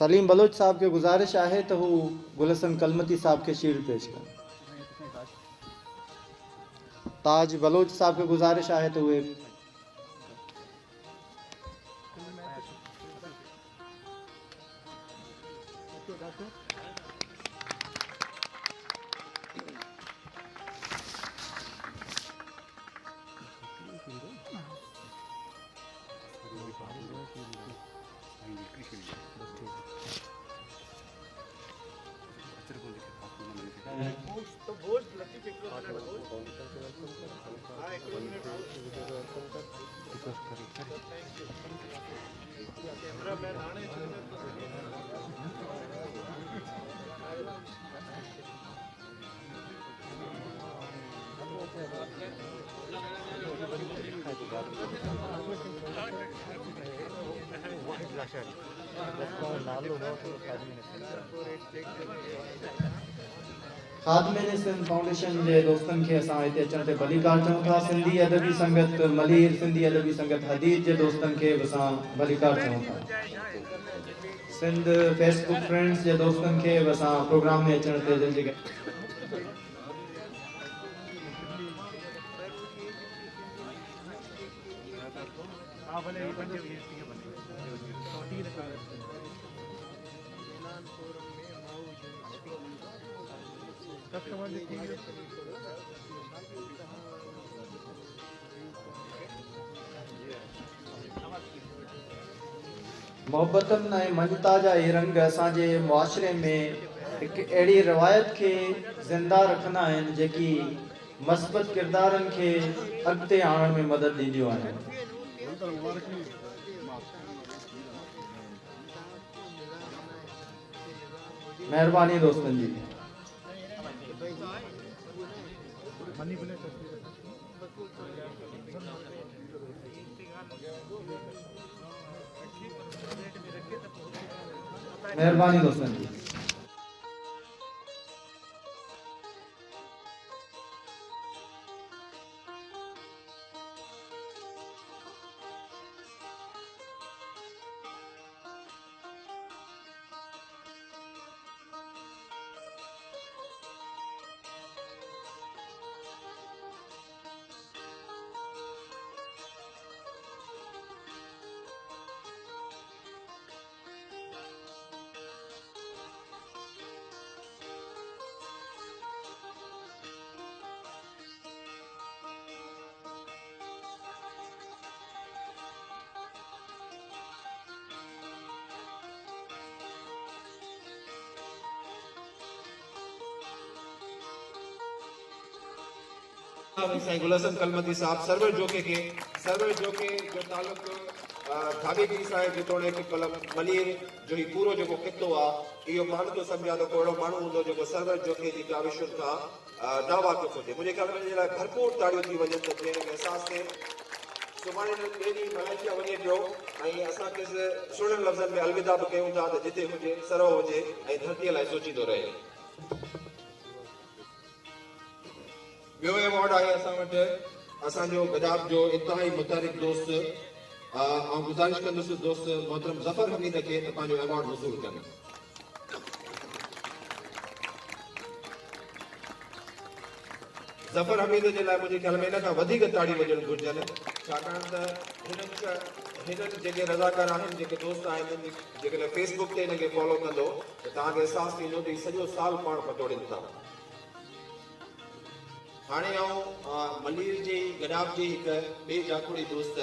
सलीम बलोच साहब के गुजारिश आहे तो हू गुलशन कलमती साहब के शील्ड पेश कर। ताज बलोच साहब के गुजारिश आहे तो वे खादमे सिंध फाउंडेशन के दोस्तन के असां हिते अचण ते भलीकार चऊं था। सिंधी अदबी संगत मलीर, सिंधी अदबी संगत हदीद के दोस्तन के असां भलीकार चऊं था। सिंध फेसबुक फ्रेंड्स के दोस्तन के असां प्रोग्राम में अचण ते जल्दी मोहब्बतन ऐं ममता जा ये रंग असांजे मुआशरे में एक अड़ी रवायत के जिंदा रखना आहिनि जेकी मस्बत किरदारन के अॻिते आणण में मदद ॾींदियूं आहिनि। मेहरबानी दोस्तन जी। मेहरबानी दोस्तन जी। साईं गुलशन कलमती साहब सरवर जोके जो तालुक धाबेगिरी साहिब जेतोणीकि मलीर जो ही पूरो जो खितो आहे इहो माण्हू तो सम्झा तो कोड़ो माण्हू हूंदो जेको सरवर जोके जी काविशुनि खां नावाक़िफ़ हुजे। मुंहिंजे ख्याल में हिन जे लाइ भरपूर ताड़ियूं थी वञनि त जंहिं एहसास थिए सुभाणे ॿिए ॾींहुं मलेशिया वञे पियो ऐं असांखे सुहिणनि लफ़्ज़नि में अलविदा बि कयूं था त जिते हुजे सरव हुजे ऐं धरतीअ लाइ सोचींदो रहे। ॿियो अवॉर्ड आहे असां वटि असांजो गदाब जो इंतहाई मुतारिक दोस्त ऐं गुज़ारिश कंदुसि दोस्त मोहतरम ज़फ़र हमीद खे त पंहिंजो अवॉर्ड वसूल कनि। ज़फ़र हमीद जे लाइ मुंहिंजे ख़्याल में इन खां वधीक ताड़ी वॼणु घुरिजनि छाकाणि त हिननि जेके रज़ाकार आहिनि जेके दोस्त आहिनि जेकॾहिं फेसबुक ते हिनखे फॉलो कंदो त तव्हांखे अहसासु थींदो त सॼो साल पाण पतोड़ीनि था। हाणे आऊं मलीर जे गडाब जे हिकु ॿिए जाखोड़ी दोस्त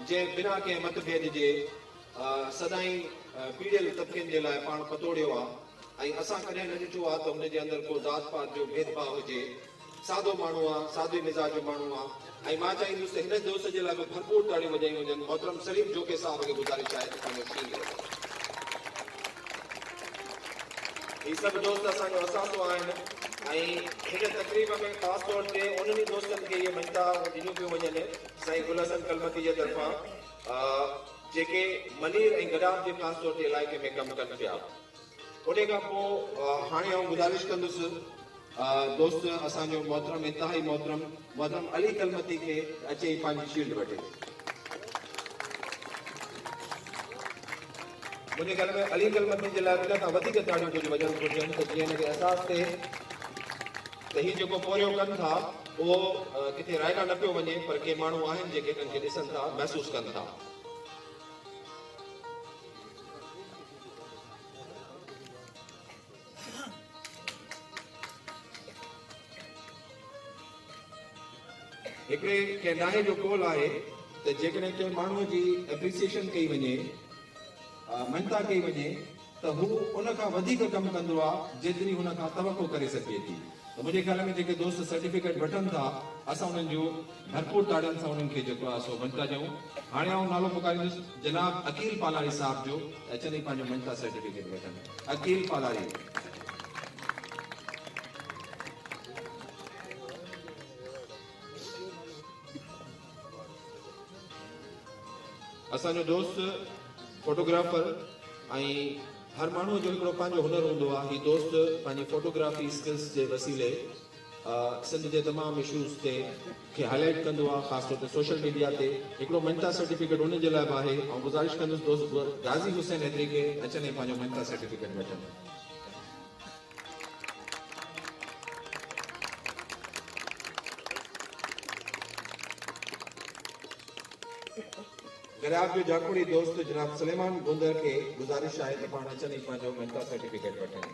जे बिना कंहिं मतभेद जे सदाई पीड़ियल तबक़नि जे लाइ पाण पतोड़ियो आहे ऐं असां कॾहिं न ॾिठो आहे त हुनजे अंदरि को ज़ात पात जो भेदभाव हुजे। सादो माण्हू आहे, सादे मिज़ाज जो माण्हू आहे ऐं मां चाहींदुसि त हिन दोस्त जे लाइ बि भरपूर ताड़ियूं वॼायूं वञनि। मोहतरम सलीम जोके साहब खे गुज़ारिश आहे त पंहिंजो शील्ड ही सभु दोस्त असांजो असासो आहिनि ऐं हिन तक़रीब में ख़ासि तौर ते उन्हनि दोस्तनि खे इहे मञता ॾिनियूं पियूं वञनि साईं गुलशन कलमती जे तरफ़ां जेके मलीर ऐं गडाब जे ख़ासि तौर ते इलाइक़े में कमु कनि पिया। उन खां पोइ हाणे आउं गुज़ारिश कंदुसि दोस्त असांजो मोहतरम इंतहाई मोहतरम अली कलमती खे अचे पंहिंजी शील्ड वठे। मुझे ख्याल में अली कलमती जे लाइ इन खां वधीक ताड़ियूं कुझु वॼनि घुरिजनि त जीअं हिनखे अहसासु थिए त हीउ जेको पोरियो कनि था उहो किथे रायगा न पियो वञे, पर के माण्हू आहिनि जेके इन्हनि खे ॾिसनि था, महसूसु कनि था। हिकिड़े कंहिं नाहे जो कॉल आहे त जेकॾहिं कंहिं माण्हूअ जी एप्रिसिएशन कई वञे, मञता कई वञे, त हू उन खां वधीक कमु कंदो आहे जेतिरी हुन खां तवक़ो करे सघे थी। त मुंहिंजे ख्याल में जेके दोस्त सर्टिफिकेट वठनि था, असां उन्हनि जो भरपूर ताड़ियुनि सां उन्हनि खे जेको आहे सो मञता ॾियूं। हाणे आउं नालो पुकारींदुसि जनाब अकील पालारी साहब जो, अचनि पंहिंजो मञता सर्टिफिकेट वठनि। अकील पालारी। असांजो दोस्त फोटोग्राफर ऐं हर माण्हूअ जो हिकिड़ो पंहिंजो हुनर हूंदो आहे। हीउ दोस्त पंहिंजी फोटोग्राफी स्किल्स जे वसीले सिंध जे तमामु इशूज़ ते खे हाईलाइट कंदो आहे, ख़ासि तौर ते सोशल मीडिया ते। हिकिड़ो मञता सर्टिफिकेट उन जे लाइ बि आहे। ऐं गुज़ारिश कंदुसि दोस्त गाज़ी हुसैन हेतिरी खे अचनि पंहिंजो मञता सर्टिफिकेट वठनि। गराब जो जाखोड़ी दोस्त जनाब सलेमान गुंदर के गुजारिश आहे त पाण अचनि पंहिंजो मञता सर्टिफिकेट वठनि।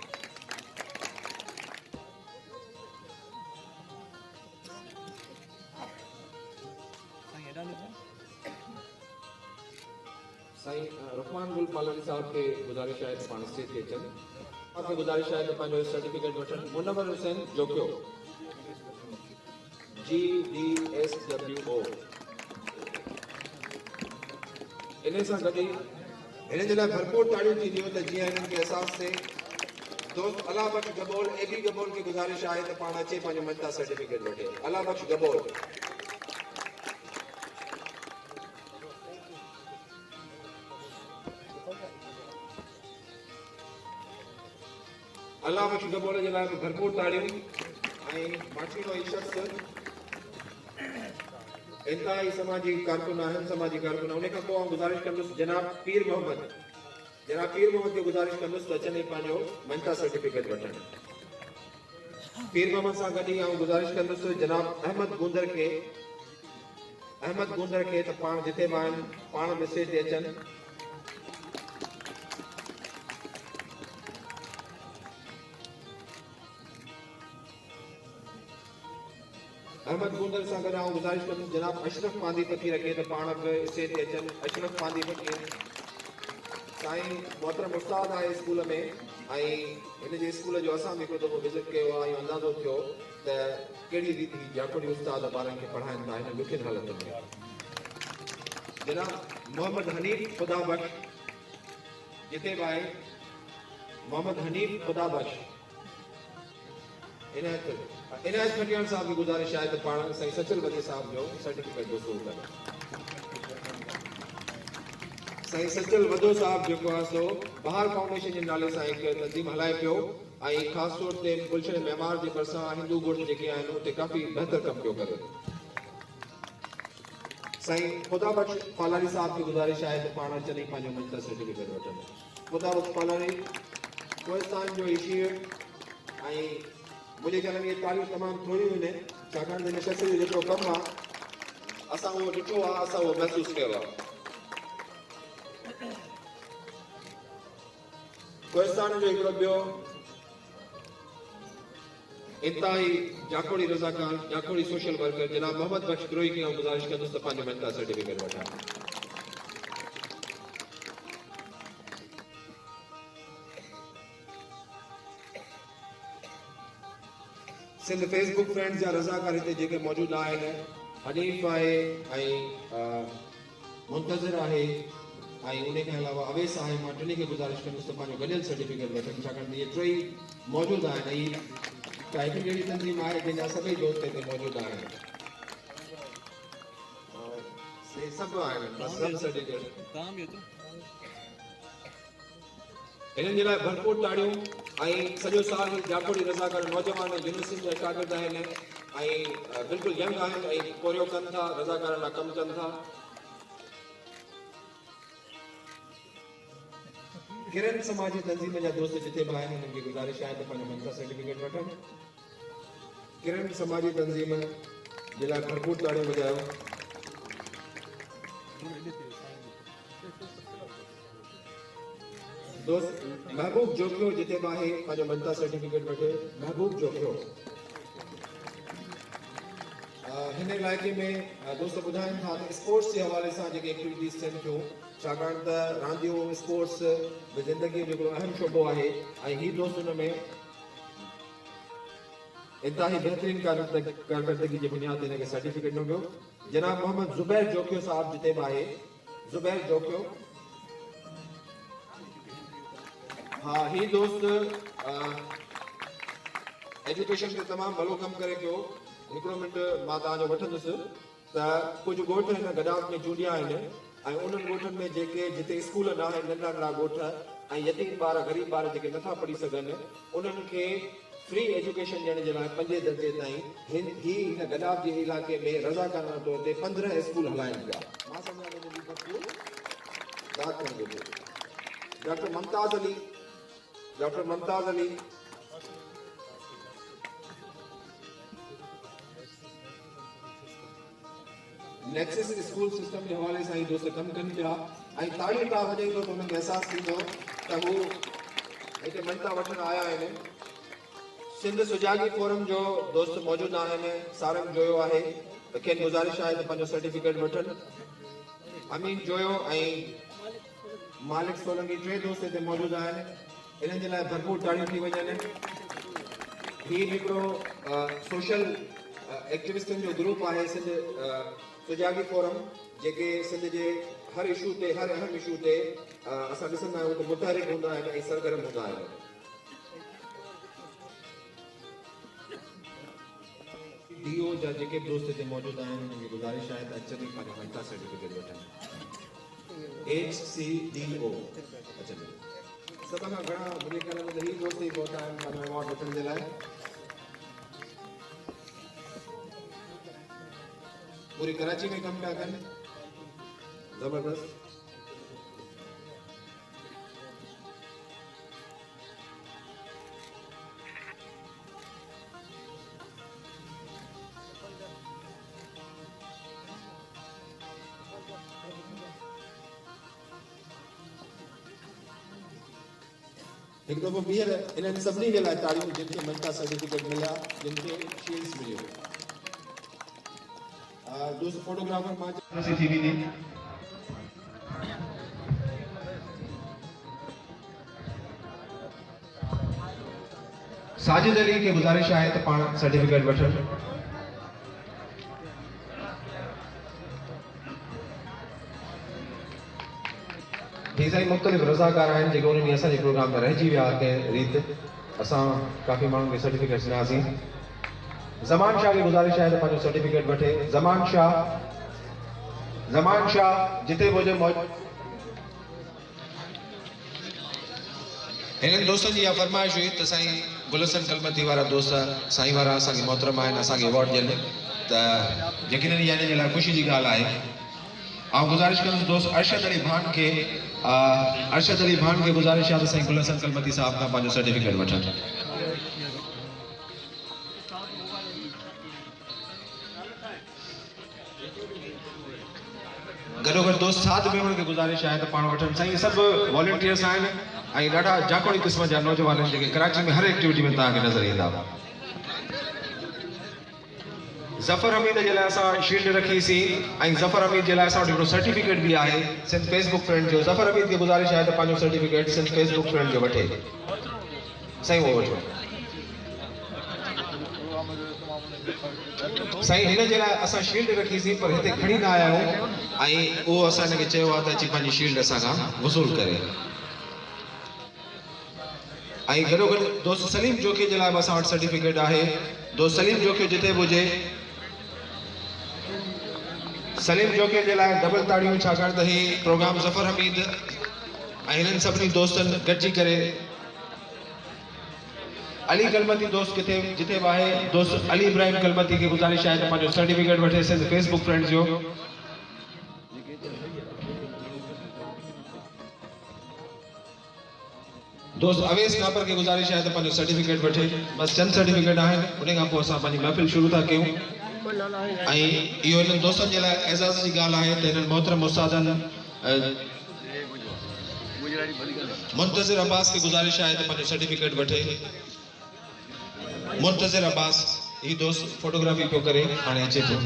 साईं रुखमान गुल पालानी साहब के गुजारिश आहे त पाण स्टेज ते अचनि। आपके गुजारिश आहे त पंहिंजो सर्टिफिकेट वठनि। मुनव्वर हुसैन जोकियो GDSWO। इन सां गॾु ई हिन जे लाइ भरपूर ताड़ियूं थींदियूं त जीअं हिननि खे अहसासु थिए। दोस्त अला बख्श गबोल, एबी गबोल खे गुज़ारिश आहे त पाण अचे पंहिंजो मञता सर्टिफिकेट वठे। अला बख्श गबोल। अला बख्श गबोल जे लाइ भरपूर ताड़ियूं। ऐं माठीनो ई शख़्स इंतहाई समाजी कारकुन आहिनि, समाजी कारकुन। उन खां पोइ गुज़ारिश कंदुसि जनाब पीर मोहम्मद खे गुज़ारिश कंदुसि त अचनि पंहिंजो मञता सर्टिफिकेट वठनि। पीर मोहम्मद सां गॾु ई गुज़ारिश कंदुसि जनाब अहमद गुंदर खे त पाण जिते बि आहिनि पाण बि स्टेज ते अचनि। अहमद गुंदर सां गॾु गुज़ारिश कंदुसि जनाब अशरफ पांदी फ़कीर खे त पाण बि स्टेज ते अचनि। अशरफ पांदी फ़कीर साईं मोहतरम उस्ताद आहे स्कूल में, ऐं हिन जे स्कूल जो असां बि हिकिड़ो दफ़ो विज़िट कयो आहे ऐं अंदाज़ो थियो त कहिड़ी रीति जाखोड़ी उस्ताद ॿारनि खे पढ़ाइनि था हिन ॾुखियनि हालतुनि में। जनाब मोहम्मद हनीफ खुदा बख्श जिते बि आहे, मोहम्मद हनीफ खुदा बख्श। इनायत खटियाण साहब की गुजारिश है तो पाण साईं सचल वदी साहब जो सर्टिफिकेट वसूल करें। साईं सचल वदो साहब जो आहे सो बहार फाउंडेशन के नाले से एक तंजीम हलाए पियो ऐं ख़ासि तौर ते गुलशन मेमार के भरिसां हिंदू ॻोठ जेके आहिनि उते काफ़ी बहितर कमु पियो करे। साईं खुदा बख्श पालारी साहब की गुजारिश है तो पाण अचनि पंहिंजो मञता सर्टिफिकेट वठनि। खुदा बख्श पालारी कोहिस्तान जो ईशीर ऐं मुझे ख्याल में ये तारीफ़ तमाम थोड़ी हुई छाकाणि हिन शख़्स जो जेको कमु आहे असां उहो ॾिठो आहे, असां उहो महसूसु कयो आहे। कोहिस्तान जो हिकिड़ो ॿियो इंतहाई जाखोड़ी रज़ाकार, जाखोड़ी सोशल वर्कर जनाब मोहम्मद बख्श गिरोही खे गुज़ारिश कंदुसि त पंहिंजो मञता सर्टिफिकेट वठनि। सिंध फेसबुक फ्रेंड्स या रज़ाकार हिते जेके मौजूदु आहिनि, हनीफ आहे ऐं मुंतज़िर आहे ऐं उन खां अलावा अवेस आहे। मां टिनी खे गुज़ारिश कंदुसि त पंहिंजो गॾियल सर्टिफिकेट वठनि, छाकाणि इहे टई मौजूदु आहिनि ऐं का हिकु अहिड़ी तंज़ीम आहे जंहिंजा सभई दोस्त हिते मौजूदु आहिनि। सभु आहिनि हिननि जे लाइ भरपूर ताड़ियूं। ऐं सॼो साल जाखोड़ी रज़ाकार नौजवान यूनिवर्सिटी जा शागिर्द आहिनि ऐं बिल्कुलु यंग आहिनि ऐं पोरियो कनि था, रज़ाकारनि लाइ कमु कनि था। किरण समाजी तंजीम जा दोस्त जिथे भी आहिनि उन्हनि खे गुज़ारिश आहे त पंहिंजो मनता सर्टिफिकेट वठनि। किरण समाजी तंजीम जे लाइ भरपूर ताड़ियूं वॼायो। दोस्त महबूब जोखियो जिथे भी आहे पंहिंजो मनता सर्टिफिकेट वठे। महबूब जोखियो हिन इलाइक़े में दोस्त ॿुधाइनि था त स्पोर्ट्स जे हवाले सां जेके एक्टिविटीज़ थियनि थियूं, छाकाणि त रांदियूं स्पोर्ट्स में ज़िंदगीअ जो हिकिड़ो अहम शोबो आहे ऐं ही दोस्त हुन में इंतहाई बेहतरीन कारकर्दगी जी बुनियाद ते हिनखे सर्टिफिकेट मिलियो। जनाब मोहम्मद ज़ुबैर जोखियो साहब जिते भी आहे, ज़ुबैर जोखियो। हाँ, ही दोस्त एजुकेशन के तमाम भलो कम करे पियो। हिकिड़ो मिंट मां तव्हांजो वठंदुसि त कुछ ॻोठ हिन गडावत में चूंडिया आहिनि ऐं उन्हनि ॻोठनि में जेके जिते स्कूल न आहिनि, नंढा नंढा ॻोठ ऐं यतीम ॿार ग़रीब ॿार जेके नथा पढ़ी सघनि, उन्हनि खे फ्री एजुकेशन ॾियण जे लाइ 5 दर्जे ताईं हिन गडावत जे इलाइक़े में रज़ाकाराना तौर ते 15 स्कूल हलाइनि पिया। मां सम्झां थो हिनजी भरपूर दाद करणु घुरिजे। Doctor Mumtaz Ali nexus school system के हवाले से ही दोस्त कम कनि पिया ऐं ताड़ियूं था वॼाईंदो त उन्हनि खे अहसासु थींदो त हू हिते मनता वठण आया आहिनि। सिंध सुजागी फोरम जो दोस्त मौजूद आहिनि, सारंग जोयो आहे त खेनि गुज़ारिश आहे त पंहिंजो सर्टिफिकेट वठनि। अमीन जोयो ऐं मालिक सोलंकी 3 दोस्त हिते मौजूद आहिनि, इन्हनि जे लाइ भरपूर ताड़ियूं थी वञनि। ही हिकिड़ो सोशल एक्टिविस्टनि जो ग्रुप आहे सिंध सुजागी फोरम, जेके सिंध जे हर इशू ते, हर अहम इशू ते असां ॾिसंदा आहियूं त मुतहरिक हूंदा आहिनि ऐं सरगर्म हूंदा आहिनि। डीओ जा जेके दोस्त हिते मौजूद आहिनि उन्हनि खे गुज़ारिश आहे त अचनि पंहिंजो मनता सर्टिफिकेट वठनि। HCDO अचनि। सभ खां घणा मुंहिंजे ख़्याल में ही दोस्त ई पहुता आहिनि पंहिंजो अवॉर्ड वठण जे लाइ। पूरी कराची में कम पिया कनि, जबरदस्त। एक दफ़ो ॿीहर इन्हनि सभिनी जे लाइ ताड़ियूं जिनखे मनता सर्टिफिकेट मिलिया, जिनखे शील्ड्स मिलियो। दोस्त फोटोग्राफर मां थी वेंदी। साजिद अली के गुज़ारिश आहे त पाण सर्टिफिकेट वठनि। ही साईं मुख़्तलिफ़ रज़ाकार आहिनि जेके उन्हनि असांजे प्रोग्राम में रहिजी विया कंहिं रीति। असां काफ़ी माण्हुनि खे सर्टिफिकेट ॾिनासीं। ज़मान शाह की गुज़ारिश है तो पंहिंजो सर्टिफिकेट वठे। ज़मान शाह जिते हुजे इन दोस्तन जी फरमाइश हुई तो साईं गुलशन कलमती वारा दोस्त साईं वारा असांखे मोहतरम आहिनि, असांखे अवॉर्ड ॾियनि त यकीनन हिन जे लाइ ख़ुशी जी ॻाल्हि आहे। ऐं गुज़ारिश कंदुसि दोस्त अरशद अली भान खे गुज़ारिश आहे त साईं गुलशन कलमती साहब खां पंहिंजो सर्टिफिकेट वठनि। गॾोगॾु दोस्त साथ में उनके गुज़ारिश है तो पाण वठनि। साईं सब वॉलंटियर्स आहिनि ऐं ॾाढा जाकोड़ी क़िस्म जा नौजवान आहिनि जेके कराची में हर एक्टिविटी में तव्हांखे नज़र ईंदा। ज़फ़र हमीद जे लाइ असां शील्ड रखीसीं ऐं ज़फ़र हमीद जे लाइ असां वटि हिकिड़ो सर्टिफिकेट भी आहे सिंध फेसबुक फ्रेंड जो। ज़फ़र हमीद खे गुज़ारिश है तो पंहिंजो सर्टिफिकेट सिंध फेसबुक फ्रेंड जो वठे। साईं वो वठो। साईं हिन जे लाइ असां शील्ड रखीसीं पर हिते खणी न आया आहियूं ऐं उहो असां हिनखे चयो आहे त अची पंहिंजी शील्ड असां खां वसूल करे। ऐं गॾोगॾु दोस्त सलीम जोखी जे लाइ बि असां वटि सर्टिफिकेट आहे। दोस्त सलीम जोखी जिते बि हुजे, सलीम जोखी जे लाइ डबल ताड़ियूं, छाकाणि त ही प्रोग्राम ज़फ़र हमीद ऐं हिननि सभिनी दोस्तनि गॾिजी करे। अली कलमती दोस्त किथे जिते भी आहे, दोस्त अली इब्राहिम कलमती की गुज़ारिश है तो पंहिंजो सर्टिफिकेट वठे सिंध फेसबुक फ्रेंड्स जो। दोस्त अवेस नापर के गुजारिश है तो पंहिंजो सर्टिफिकेट वठे बस चंद सर्टिफिकेट आहिनि उन खां पोइ असां पंहिंजी महफ़िल शुरू था कयूं ऐं इहो इन्हनि दोस्तनि जे लाइ एज़ाज़ जी ॻाल्हि आहे त हिननि मोहतरम उस्तादनि मुंतज़िर अब्बास की गुजारिश है तो पंहिंजो सर्टिफिकेट वठे मुंतज़िर अब्बास ही दोस्त फोटोग्राफी पियो करे हाणे अचे थो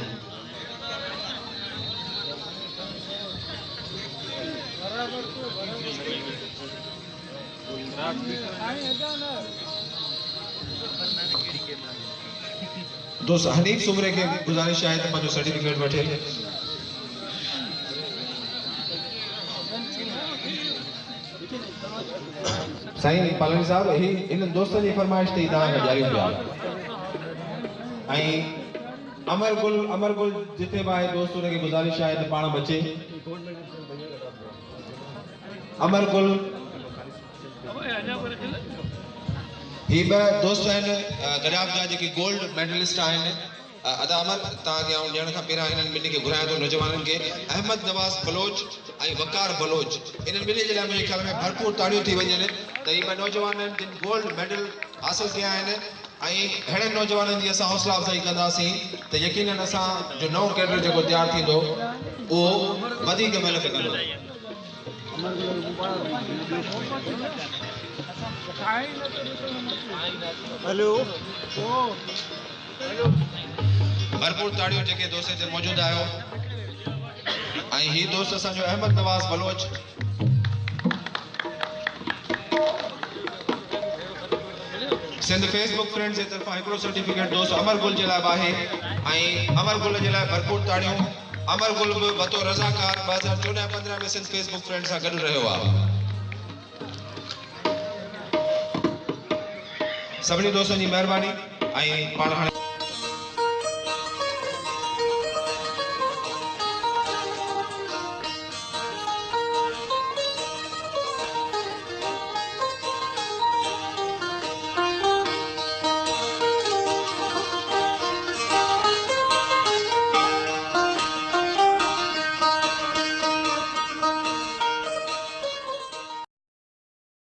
दोस्त हनीफ सुमरे के गुजारिश है तो पंहिंजो सर्टिफिकेट वठे साईं पालनी साहब ही इन दोस्तन जी फरमाइश ते तव्हां जारी पिया ऐं अमर गुल जिथे बि आहे दोस्त उनखे गुजारिश आहे त पाण बचे अमर गुल ही ब दोस्त आहिनि गॾाब जा जेके गोल्ड मेडलिस्ट आहिनि अदा अमर तव्हांखे आउं ॾियण खां पहिरियां हिननि ॿिन्ही खे घुरायां थो नौजवाननि खे अहमद नवाज़ बलोच ऐं वकार बलोच इन्हनि ॿिन्ही जे लाइ मुंहिंजे ख़्याल में भरपूर ताड़ियूं थी वञनि त ही ॿ नौजवान आहिनि जिन गोल्ड मेडल हासिल कया आहिनि ऐं अहिड़े नौजवाननि जी असां हौसला अफ़ज़ाई कंदासीं त यकीनन असां जो नओं कैडर जेको तयारु थींदो उहो वधीक महिनत कंदो हेलो भरपूर ताड़ियों जेके दोस्त ते मौजूद आयो ऐं ही दोस्त असांजो अहमद नवाज़ बलोच सिंध फेसबुक फ्रेंड्स जे तरफां हिकिड़ो सर्टिफिकेट दोस्त अमर गुल जे लाइ आहे ऐं अमर गुल जे लाइ भरपूर ताड़ियूं अमर गुल बि बतौर रज़ाकार 2014-15 में सिंध फेसबुक फ्रेंड्स सां गॾु रहियो आहे सभिनी दोस्तनि जी महिरबानी ऐं पाण हाणे